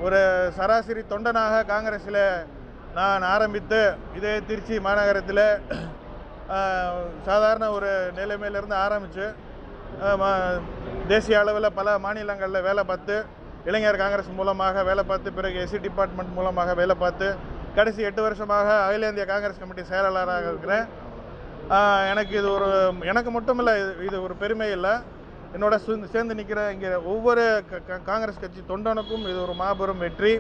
ஒரு சராசரி தொண்டனாக காங்கிரஸில் நான் ஆரம்பித்து இதே திருச்சி மாநகரத்தில் சாதாரண ஒரு நிலைமையிலேருந்து ஆரம்பித்து தேசிய அளவில் பல மாநிலங்களில் வேலை பார்த்து இளைஞர் காங்கிரஸ் மூலமாக வேலை பார்த்து பிறகு எஸ்சி டிபார்ட்மெண்ட் மூலமாக வேலை பார்த்து கடைசி 8 வருஷமாக அகில இந்திய காங்கிரஸ் கமிட்டி செயலாளராக இருக்கிறேன். எனக்கு இது எனக்கு மட்டும் இல்லை, இது ஒரு பெருமை இல்லை, என்னோட சேர்ந்து நிற்கிற இங்கே ஒவ்வொரு காங்கிரஸ் கட்சி தொண்டனுக்கும் இது ஒரு மாபெரும் வெற்றி,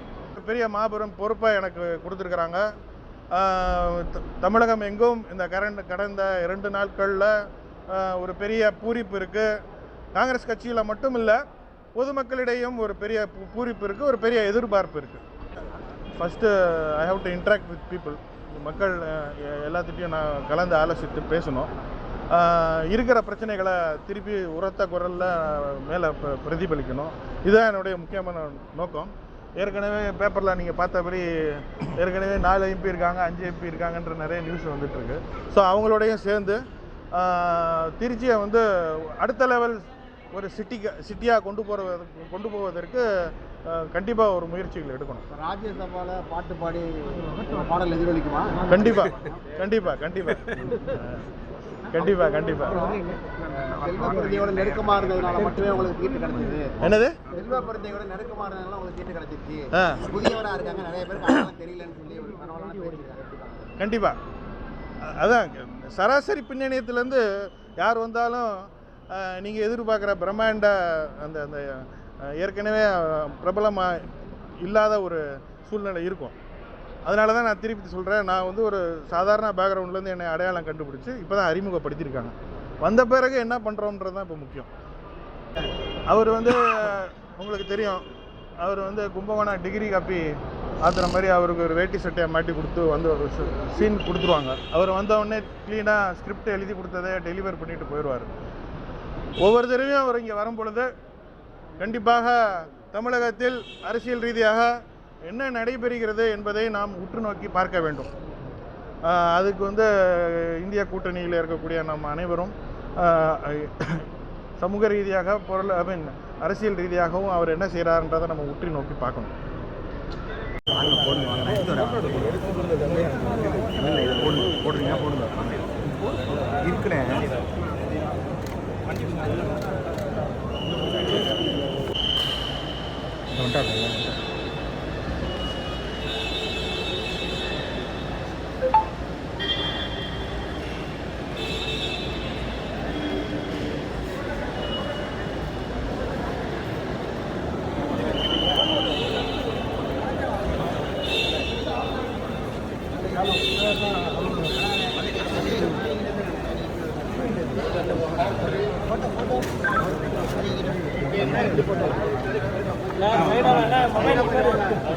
பெரிய மாபெரும் பொறுப்பை எனக்கு கொடுத்துருக்குறாங்க. தமிழகம் எங்கும் இந்த கடந்த 2 நாட்களில் ஒரு பெரிய பூரிப்பு இருக்குது. காங்கிரஸ் கட்சியில் மட்டும் இல்லை, பொதுமக்களிடையும் ஒரு பெரிய பூரிப்பு இருக்குது, ஒரு பெரிய எதிர்பார்ப்பு இருக்குது. First I have to interact with people. மக்கள் எல்லாத்திட்டையும் நான் கலந்து ஆலோசித்து பேசணும். இருக்கிற பிரச்சனைகளை திருப்பி உரத்த குரலில் மேலே பிரதிபலிக்கணும். இதுதான் என்னுடைய முக்கியமான நோக்கம். ஏற்கனவே பேப்பரில் நீங்கள் பார்த்தபடி ஏற்கனவே 4 MP இருக்காங்க, 5 MP இருக்காங்கன்ற நிறைய நியூஸ் வந்துட்டுருக்கு. ஸோ அவங்களோடையும் சேர்ந்து திருச்சியை அடுத்த லெவல் ஒரு சிட்டியாக கொண்டு போவதற்கு கண்டிப்பாக ஒரு முயற்சிகள் எடுக்கணும். ராஜ்யசபாவில் பாட்டு பாடி பாடல் எதிரொலிக்குமா? கண்டிப்பாக கண்டிப்பாக கண்டிப்பாக கண்டிப்பாக கண்டிப்பாக. செல்வ பிரதியோட நெருக்கமாக இருந்ததுனால மட்டுமே உங்களுக்கு சீட்டு கிடைச்சிது. என்னது? செல்வ பிரதியோட நெருக்கமாக இருந்ததுனால உங்களுக்கு சீட்டு கிடைச்சிருச்சு. புதியவராக இருக்காங்க, நிறைய பேருக்கு தெரியலன்னு சொல்லி ஒரு பரவலான பேசியிருக்காங்க. கண்டிப்பாக அதான் சராசரி பின்னணியத்துலேருந்து யார் வந்தாலும் நீங்கள் எதிர்பார்க்குற பிரம்மாண்ட அந்த அந்த ஏற்கனவே பிரபலமாக இல்லாத ஒரு சூழ்நிலை இருக்கும். அதனால தான் நான் திருப்பி சொல்கிறேன், நான் ஒரு சாதாரண பேக்ரவுண்ட்லேருந்து என்னை அடையாளம் கண்டுபிடிச்சி இப்போ தான் அறிமுகப்படுத்தியிருக்காங்க. வந்த பிறகு என்ன பண்ணுறோன்றது தான் இப்போ முக்கியம். அவர் உங்களுக்கு தெரியும், அவர் கும்பகோணம் டிகிரி காப்பி ஆத்துற மாதிரி அவருக்கு ஒரு வேட்டி சட்டையை மாட்டி கொடுத்து ஒரு சீன் கொடுத்துருவாங்க. அவர் வந்தவுடனே க்ளீனாக ஸ்கிரிப்ட் எழுதி கொடுத்ததை டெலிவர் பண்ணிட்டு போயிடுவார். ஒவ்வொரு தடவையும் அவர் இங்கே வரும் பொழுது கண்டிப்பாக தமிழகத்தில் அரசியல் ரீதியாக என்ன நடைபெறுகிறது என்பதை நாம் உற்று நோக்கி பார்க்க வேண்டும். அதுக்கு இந்திய கூட்டணியில் இருக்கக்கூடிய நம் அனைவரும் சமூக ரீதியாக அரசியல் ரீதியாகவும் அவர் என்ன செய்கிறார்ன்றதை நம்ம உற்று நோக்கி பார்க்கணும்.